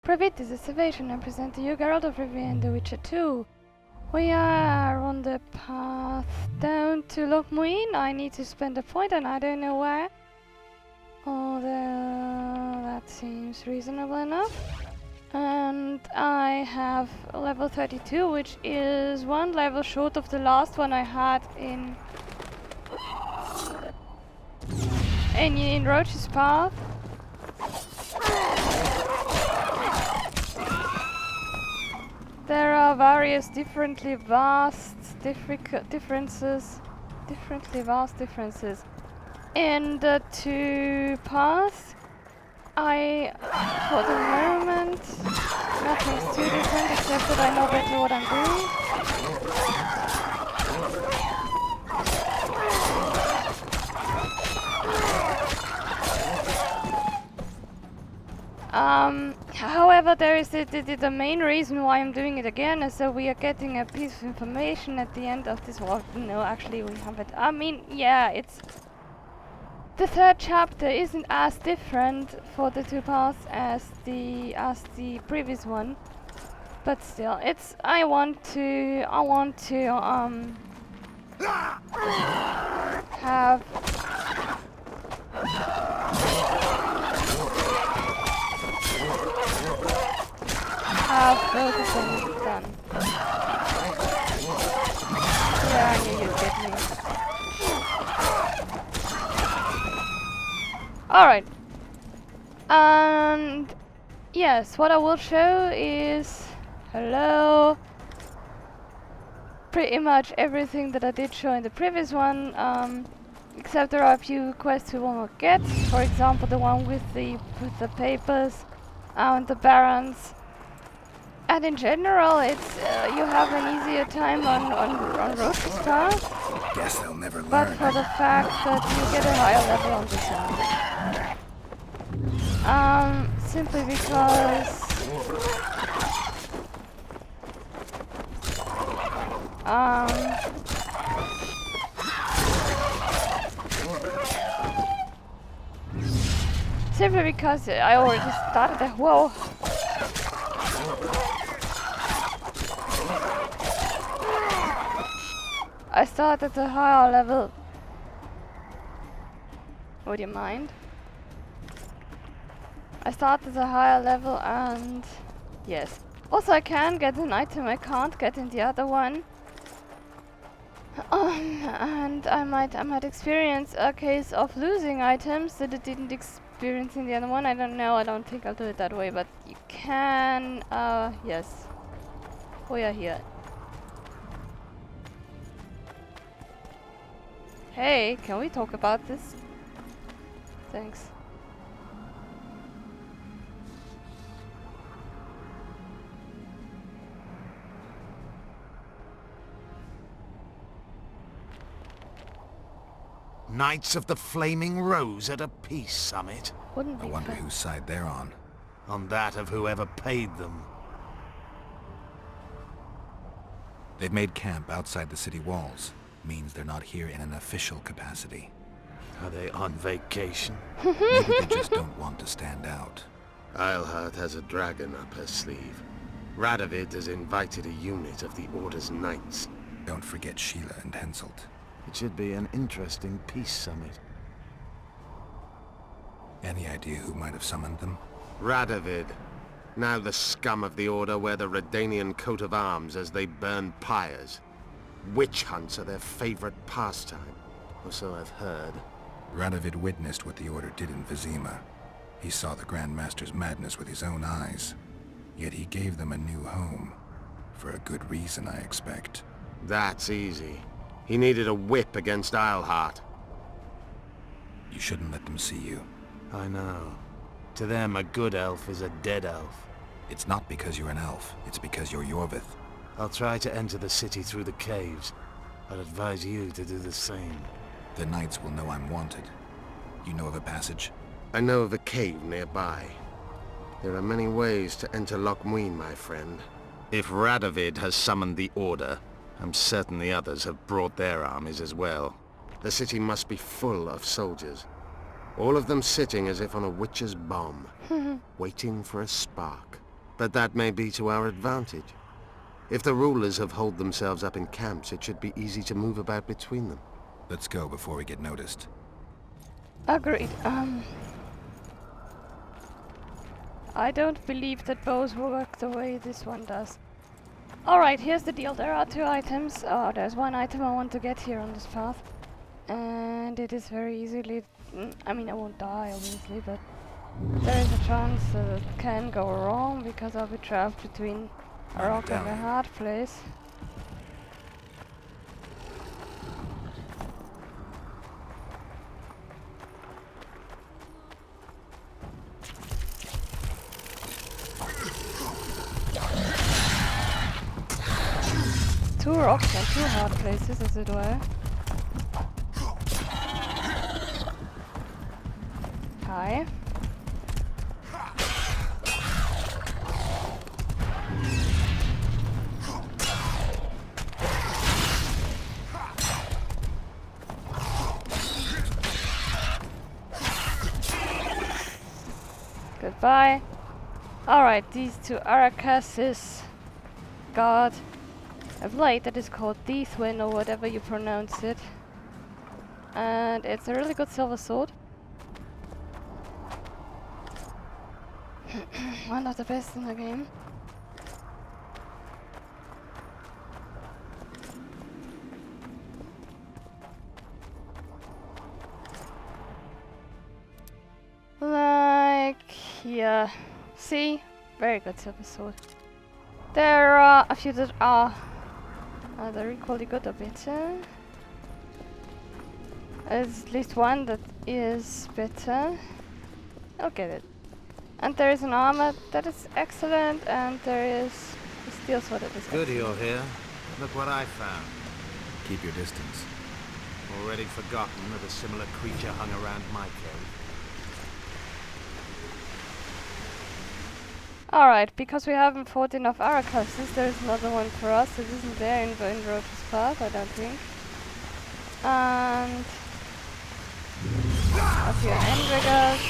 Private, this is Salvation. I present to you Geralt of Rivia and The Witcher 2. We are on the path down to Loc Muinne. I need to spend a point and I don't know where. Although that seems reasonable enough. And I have level 32, which is one level short of the last one I had in Roach's Path. There are various differently vast differences in the two paths. For the moment, nothing's too different except that I know better what I'm doing. However, there is the main reason why I'm doing it again is so we are getting a piece of information at the end of this. Well, no, actually we have it. I mean, yeah, it's the third chapter isn't as different for the two paths as the previous one, but still, it's I want to have both of them done. Yeah, I knew you'd get me. Alright. And yes, what I will show is pretty much everything that I did show in the previous one, except there are a few quests we will not get. For example, the one with the papers and the barons. And in general, it's you have an easier time on Roach's Path. Guess they'll never learn. But for the fact that you get a higher level on this one. Simply because I already started there. Whoa. I started at a higher level. Would you mind? I started at a higher level and yes. Also I can get an item I can't get in the other one. And I might experience a case of losing items that I didn't experience in the other one. I don't know, I don't think I'll do it that way, but you can yes. We are here. Hey, can we talk about this? Thanks. Knights of the Flaming Rose at a peace summit. Wouldn't I be wonder fun. whose side they're on. On that of whoever paid them. They've made camp outside the city walls. Means they're not here in an official capacity. Are they on vacation? Maybe they just don't want to stand out. Iorveth has a dragon up her sleeve. Radovid has invited a unit of the Order's knights. Don't forget Sheila and Henselt. It should be an interesting peace summit. Any idea who might have summoned them? Radovid. Now the scum of the Order wear the Redanian coat of arms as they burn pyres. Witch hunts are their favorite pastime, or so I've heard. Radovid witnessed what the Order did in Vizima. He saw the Grand Master's madness with his own eyes. Yet he gave them a new home. For a good reason, I expect. That's easy. He needed a whip against Iorveth. You shouldn't let them see you. I know. To them, a good elf is a dead elf. It's not because you're an elf. It's because you're Iorveth. I'll try to enter the city through the caves. I'd advise you to do the same. The knights will know I'm wanted. You know of a passage? I know of a cave nearby. There are many ways to enter Loc Muinne, my friend. If Radovid has summoned the Order, I'm certain the others have brought their armies as well. The city must be full of soldiers. All of them sitting as if on a witch's bomb, waiting for a spark. But that may be to our advantage. If the rulers have holed themselves up in camps, it should be easy to move about between them. Let's go before we get noticed. Agreed. I don't believe that bows work the way this one does. Alright, here's the deal. There are 2 items. Oh, there's 1 item I want to get here on this path. And it is very easily... I mean, I won't die, obviously, but... there is a chance that it can go wrong, because I'll be trapped between a rock and a hard place. Two rocks and 2 hard places, as it were. Hi. Goodbye. Alright, these 2 arachas guard a blade that is called Deathwin, or whatever you pronounce it. And it's a really good silver sword. One of the best in the game. Like, yeah. See? Very good silver sword. There are a few that are they're equally good a bit. There's at least one that is better. I'll get it. And there is an armor that is excellent, and there is a steel sword that is Good excellent. you're here. Look what I found. Keep your distance. Already forgotten that a similar creature hung around my cave. Alright, because we haven't fought enough arachas, there's another one for us. It isn't there in Roach's path, I don't think. And a few Endriggers.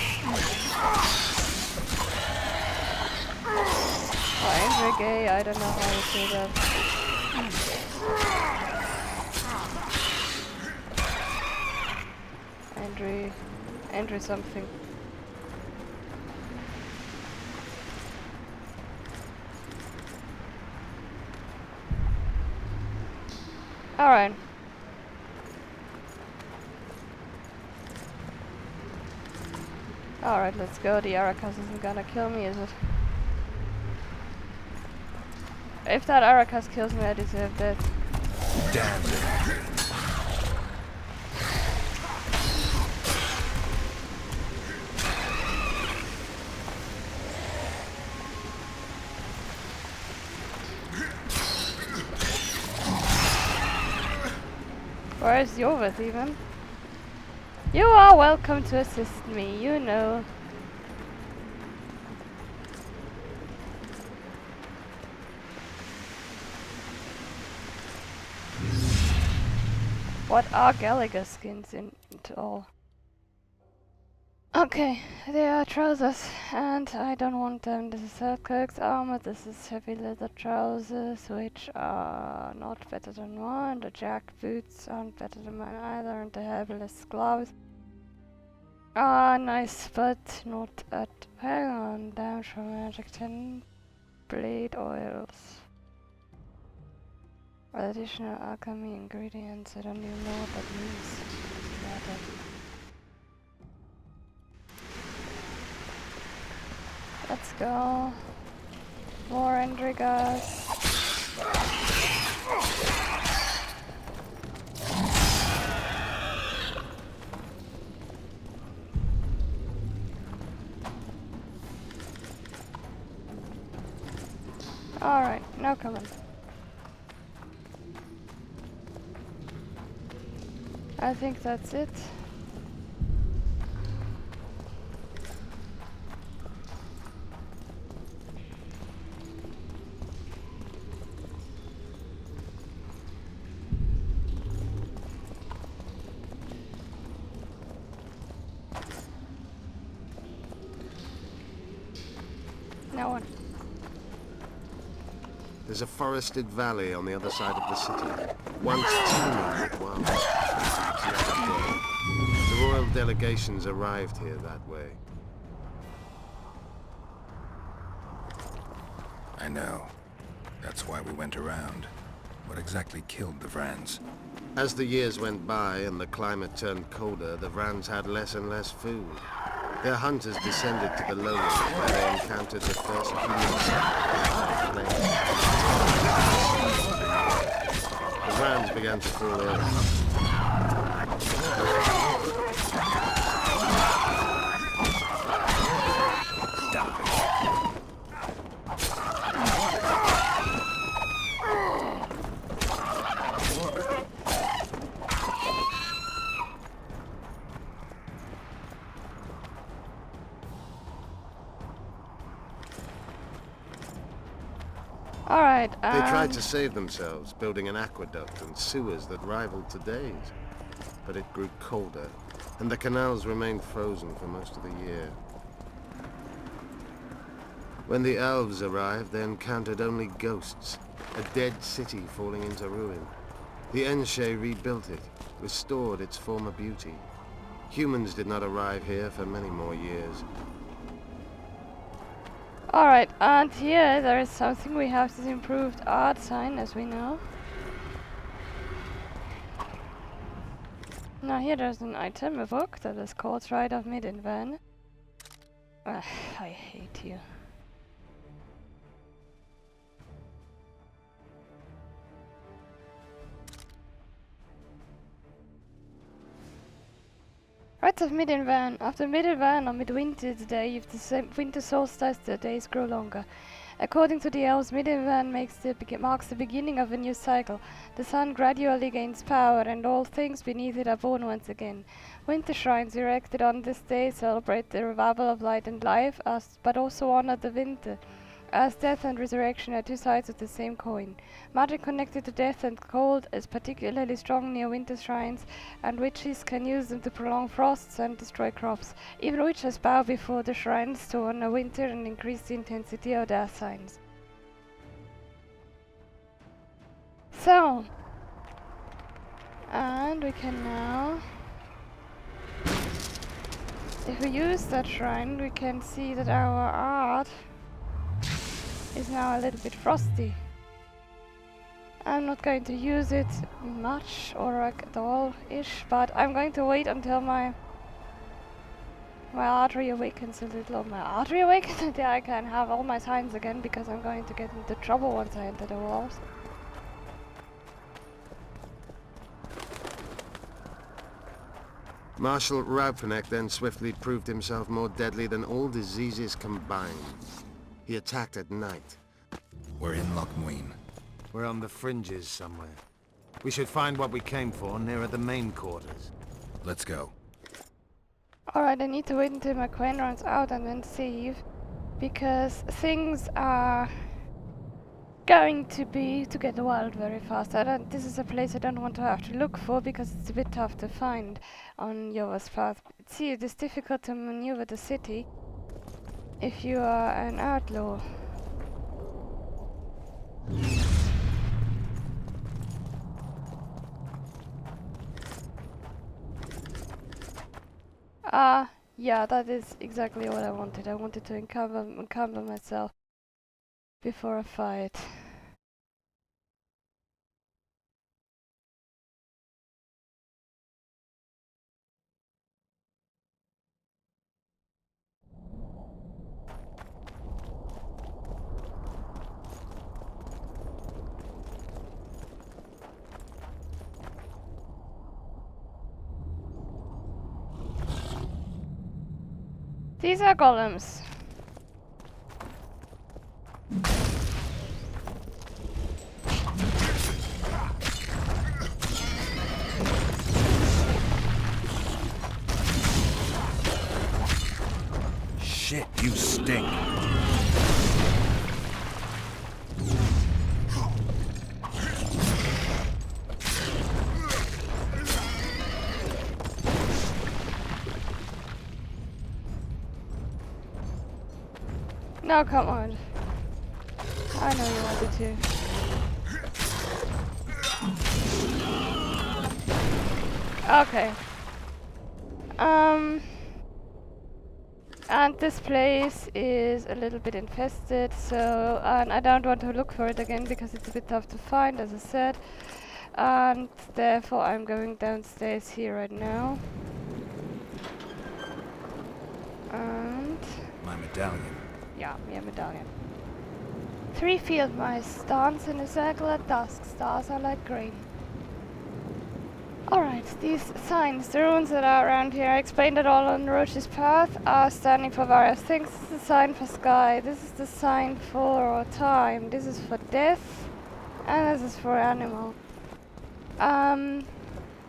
Or Endrigay, I don't know how you say that. Endry something. Alright. Alright, let's go. The arachas isn't gonna kill me, is it? If that arachas kills me, I deserve that. Damn it. Where is Iorveth even? You are welcome to assist me, you know. What are Gallagher skins in it all? Okay, they are trousers, and I don't want them. This is Selkirk's armor, this is heavy leather trousers, which are not better than mine. The jack boots aren't better than mine either, and the heaviless gloves are nice, but not at... Hang on, damage from magic 10 blade oils. Additional alchemy ingredients, I don't even know what that means. Let's go. More Endriggers. Alright, now come on. I think that's it. No one. There's a forested valley on the other side of the city, once teeming with wildlife. The royal delegations arrived here that way. I know. That's why we went around. What exactly killed the Vrans? As the years went by and the climate turned colder, the Vrans had less and less food. Their hunters descended to the lowlands where they encountered the first human settlers. The Vrans began to fall ill. Alright, They tried to save themselves, building an aqueduct and sewers that rivaled today's. But it grew colder, and the canals remained frozen for most of the year. When the elves arrived, they encountered only ghosts, a dead city falling into ruin. The Enshe rebuilt it, restored its former beauty. Humans did not arrive here for many more years. Alright, and here there is something. We have this improved art sign, as we know. Now here there's an item, a book, that is called Rite of Midinvan. I hate you. Rites of Midinvan. After Midinvan or Midwinter's day, if the same winter solstice, the days grow longer. According to the elves, Midinvan marks the beginning of a new cycle. The sun gradually gains power, and all things beneath it are born once again. Winter shrines erected on this day celebrate the revival of light and life, but also honor the winter, as death and resurrection are two sides of the same coin. Magic connected to death and cold is particularly strong near winter shrines, and witches can use them to prolong frosts and destroy crops. Even witches bow before the shrines to honor winter and increase the intensity of their signs. So, and we can now, if we use that shrine, we can see that our art is now a little bit frosty. I'm not going to use it much or at all-ish, but I'm going to wait until my art reawakens a little. My art reawakens until I can have all my signs again, because I'm going to get into trouble once I enter the walls. Marshal Raupenek then swiftly proved himself more deadly than all diseases combined. He attacked at night. We're in Loc Muinne. We're on the fringes somewhere. We should find what we came for nearer the main quarters. Let's go. Alright, I need to wait until my coin runs out and then save, because things are going to get wild very fast. This is a place I don't want to have to look for, because it's a bit tough to find on Iorveth's path. See, it is difficult to maneuver the city if you are an outlaw. Yeah, that is exactly what I wanted. I wanted to encumber myself before a fight. These are golems. Shit, you stink. No, come on. I know you wanted to. Okay. And this place is a little bit infested, so and I don't want to look for it again because it's a bit tough to find, as I said. And therefore I'm going downstairs here right now. And My medallion. yeah, medallion. 3 field mice dance in a circle at dusk. Stars are light green. Alright, these signs, the runes that are around here, I explained it all on Roche's path, are standing for various things. This is the sign for sky, this is the sign for time, this is for death, and this is for animal.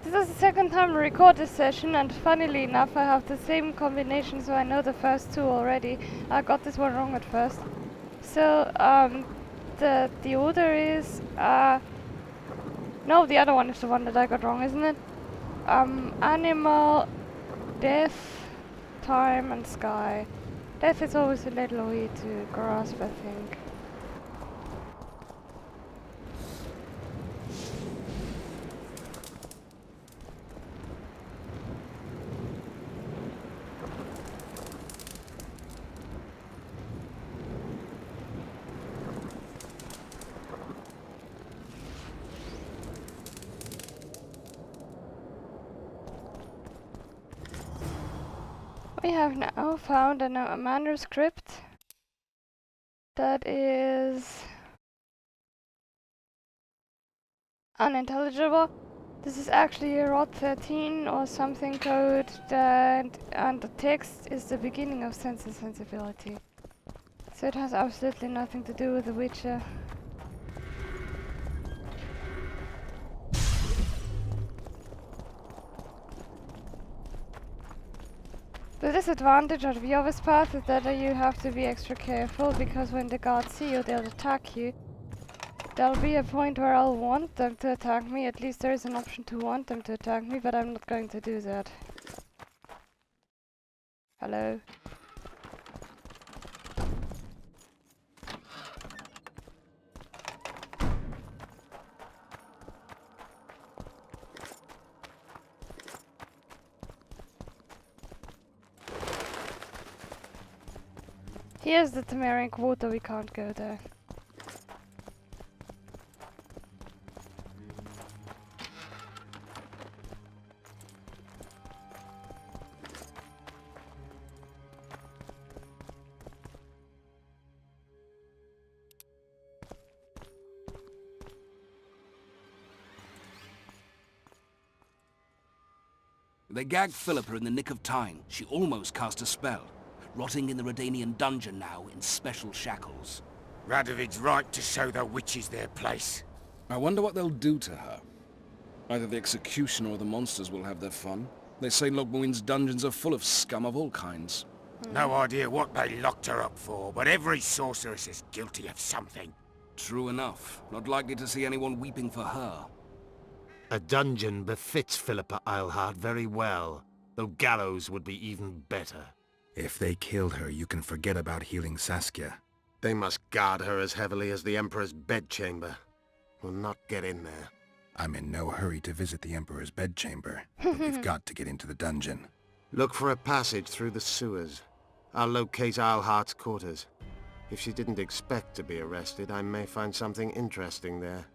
This is the second time I record this session, and funnily enough I have the same combination, so I know the first 2 already. I got this one wrong at first. So, the order is, no, the other one is the one that I got wrong, isn't it? Animal, death, time, and sky. Death is always a little weird to grasp, I think. We have now found a manuscript that is unintelligible. This is actually a ROT 13 or something code, and the text is the beginning of Sense and Sensibility. So it has absolutely nothing to do with The Witcher. The disadvantage of Iorveth's path is that you have to be extra careful, because when the guards see you, they'll attack you. There'll be a point where I'll want them to attack me, at least there is an option to want them to attack me, but I'm not going to do that. Hello? Here's the Temerian Quarter, we can't go there. They gagged Philippa in the nick of time. She almost cast a spell. Rotting in the Redanian dungeon now in special shackles. Radovid's right to show the witches their place. I wonder what they'll do to her. Either the executioner or the monsters will have their fun. They say Loc Muinne's dungeons are full of scum of all kinds. No idea what they locked her up for, but every sorceress is guilty of something. True enough. Not likely to see anyone weeping for her. A dungeon befits Philippa Eilhart very well, though gallows would be even better. If they killed her, you can forget about healing Saskia. They must guard her as heavily as the Emperor's bedchamber. We'll not get in there. I'm in no hurry to visit the Emperor's bedchamber, but we've got to get into the dungeon. Look for a passage through the sewers. I'll locate Eilhart's quarters. If she didn't expect to be arrested, I may find something interesting there.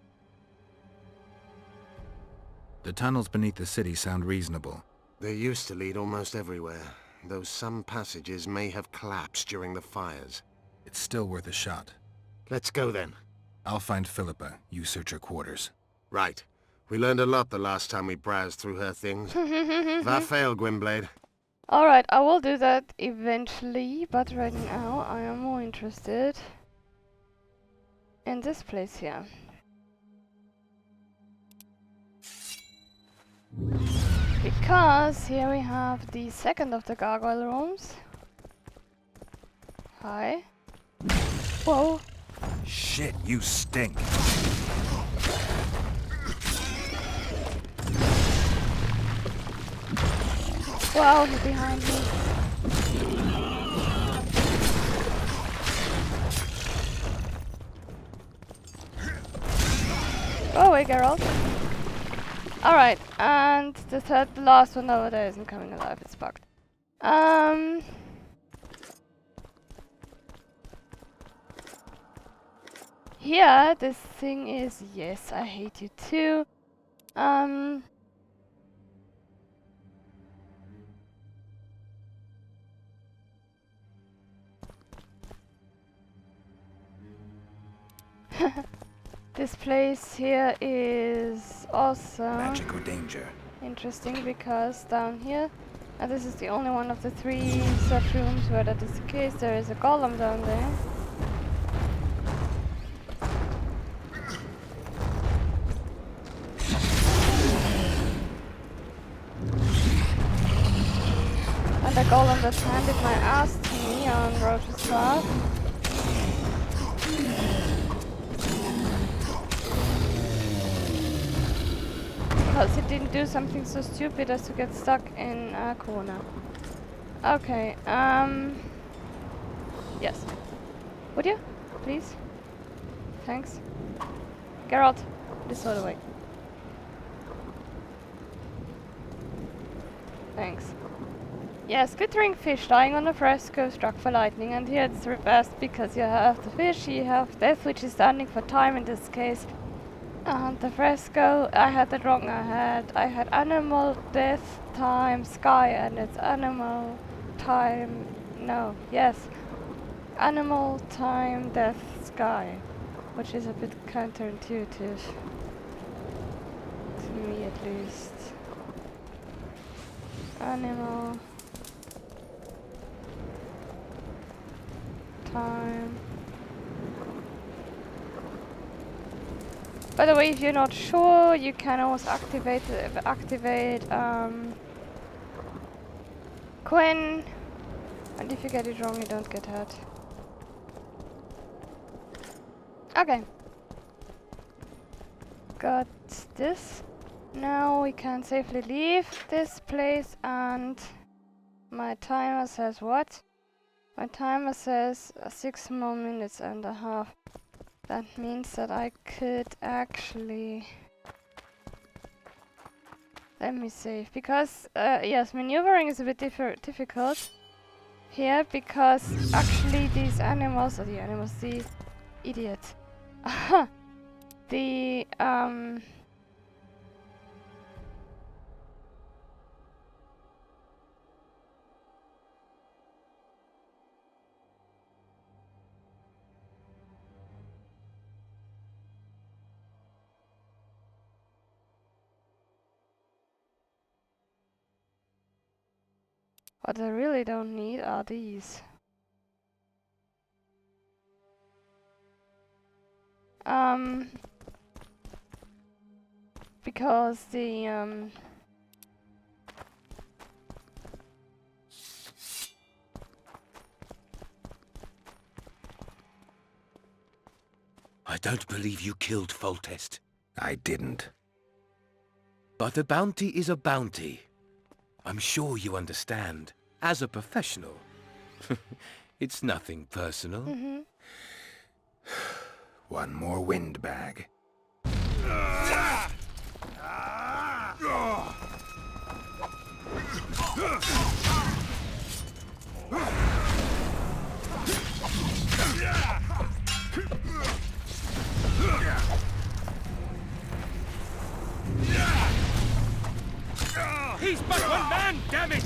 The tunnels beneath the city sound reasonable. They used to lead almost everywhere, though some passages may have collapsed during the fires. It's still worth a shot. Let's go then. I'll find Philippa. You search her quarters. Right. We learned a lot the last time we browsed through her things. Va fail, Gwynblade. Alright, I will do that eventually, but right now I am more interested in this place here. Because here we have the second of the gargoyle rooms. Hi. Whoa. Shit, you stink. Wow, he's behind me. away, Geralt. Alright, and the last one over there isn't coming alive, it's bugged. Here, this thing is, yes, I hate you too. This place here is also Magic or danger? interesting because down here, and this is the only one of the 3 such rooms where that is the case, there is a golem down there. And the golem that handed my ass to me on Roach's path. Because it didn't do something so stupid as to get stuck in a corner. Okay, yes. Would you? Please? Thanks. Geralt, this sort of way. Thanks. Yes, glittering fish dying on a fresco struck by lightning, and here it's reversed because you have the fish, you have death, which is standing for time in this case. And the fresco, I had that wrong, I had animal, death, time, sky, and it's animal, time, no, yes. Animal, time, death, sky. Which is a bit counterintuitive. To me at least. Animal. Time. By the way, if you're not sure, you can always activate Quinn, and if you get it wrong, you don't get hurt. Okay. Got this. Now we can safely leave this place, and my timer says what? My timer says 6 more minutes and a half. That means that I could actually... Let me save, because, yes, maneuvering is a bit difficult here, because actually these animals, the idiot. The, what I really don't need are these. Because the, I don't believe you killed Foltest. I didn't. But a bounty is a bounty. I'm sure you understand. As a professional. It's nothing personal. mm-hmm. One more windbag. He's but one man, damn it!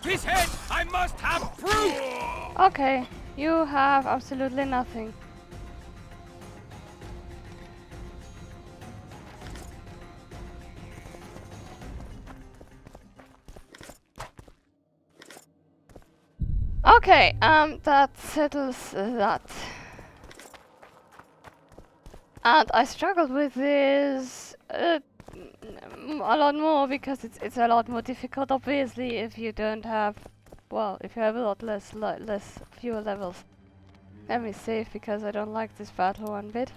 his head! I must have proof! Okay, you have absolutely nothing. Okay, that settles that. And I struggled with this a lot more because it's a lot more difficult, obviously, if you don't have, well, if you have a lot fewer levels. Let me save because I don't like this battle one bit.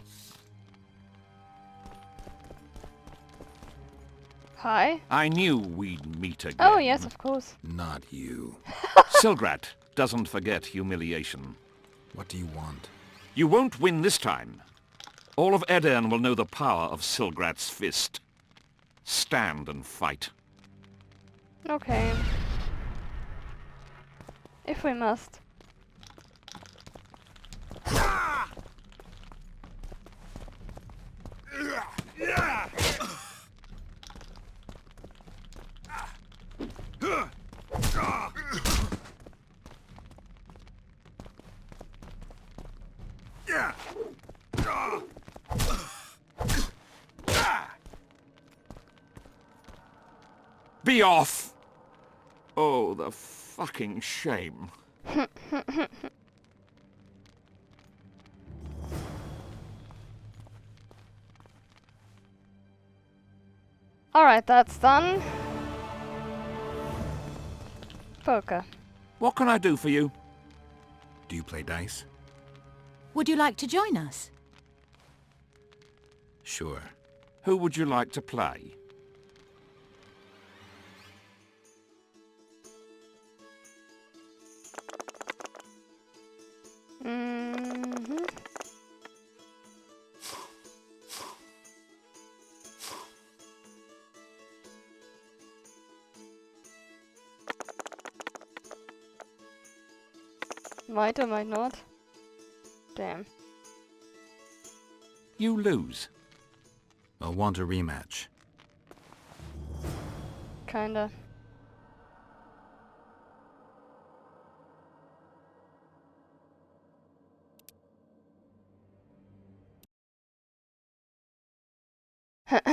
Hi. I knew we'd meet again. Oh yes, of course. Not you. Silgrat doesn't forget humiliation. What do you want? You won't win this time. All of Edirn will know the power of Silgrat's fist. Stand and fight. Okay. If we must. Be off! Oh, the fucking shame. Alright, that's done. Poker. What can I do for you? Do you play dice? Would you like to join us? Sure. Who would you like to play? Mm-hmm. Might or might not. Damn. You lose. I'll want a rematch. Kinda.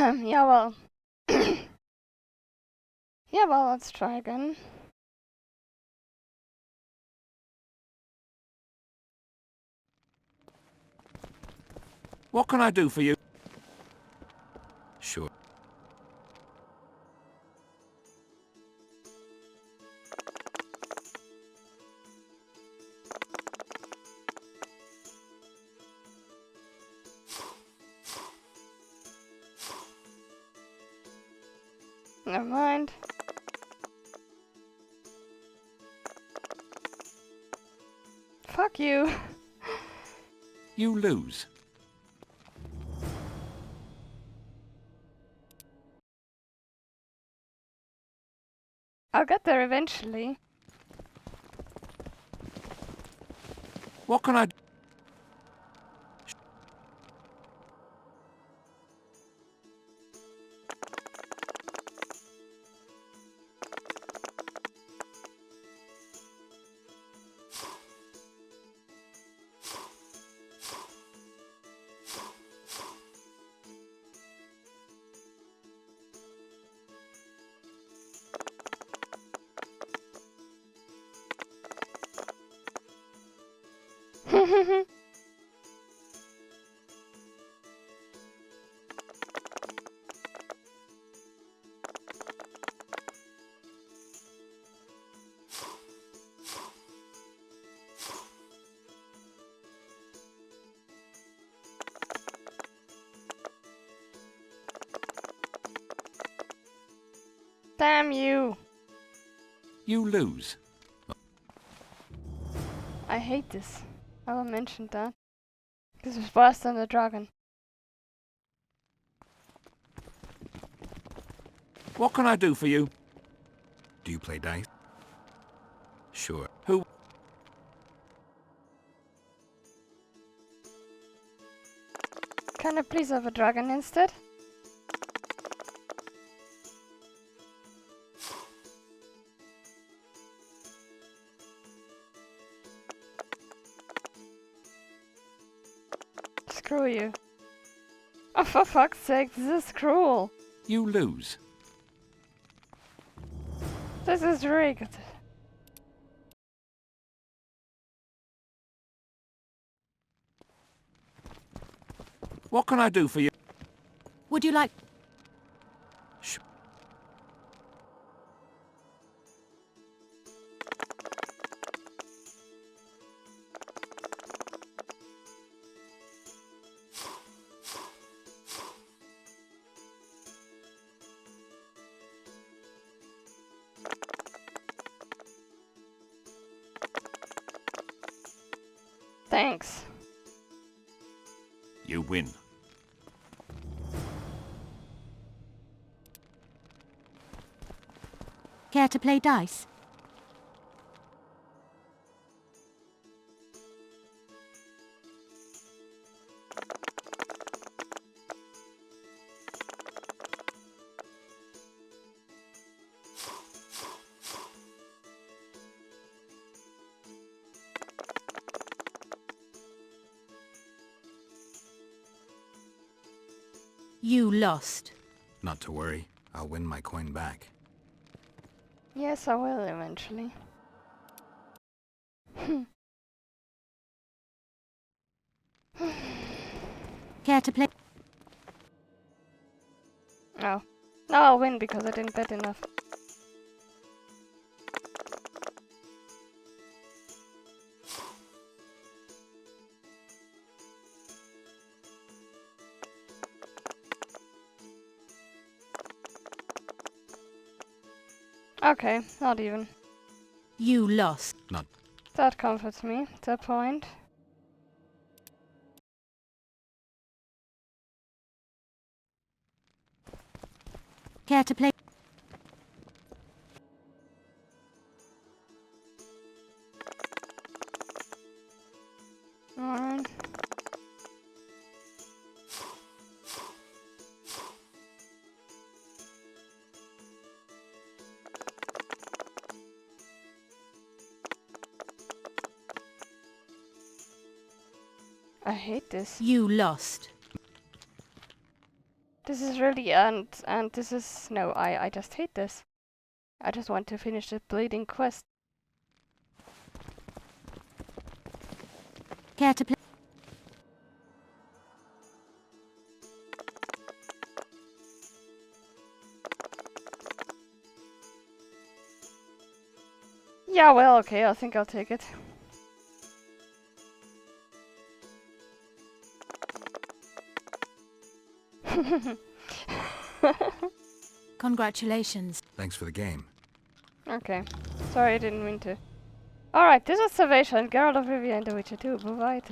Yeah, well. Yeah, well, let's try again. What can I do for you? Sure. Never mind. Fuck you. You lose. I'll get there eventually. What can I do? Damn you. You lose. I hate this. I will mention that. This is worse than the dragon. What can I do for you? Do you play dice? Sure. Who? Can I please have a dragon instead? Screw you. Oh, for fuck's sake, this is cruel. You lose. This is rigged. What can I do for you? Would you like... Shh. Thanks. You win. Care to play dice? You lost. Not to worry. I'll win my coin back. Yes, I will eventually. Care to play... Oh. No, I'll win because I didn't bet enough. Okay, not even. You lost. Not... That comforts me, to a point. Care to play... Alright. I hate this. You lost. This is really and this is no, I just hate this. I just want to finish the bleeding quest. Care to play... Yeah, well, okay, I think I'll take it. Congratulations. Thanks for the game. Okay. Sorry, I didn't mean to. Alright, this was Salvation, Geralt of Rivia and The Witcher 2. Bye-bye.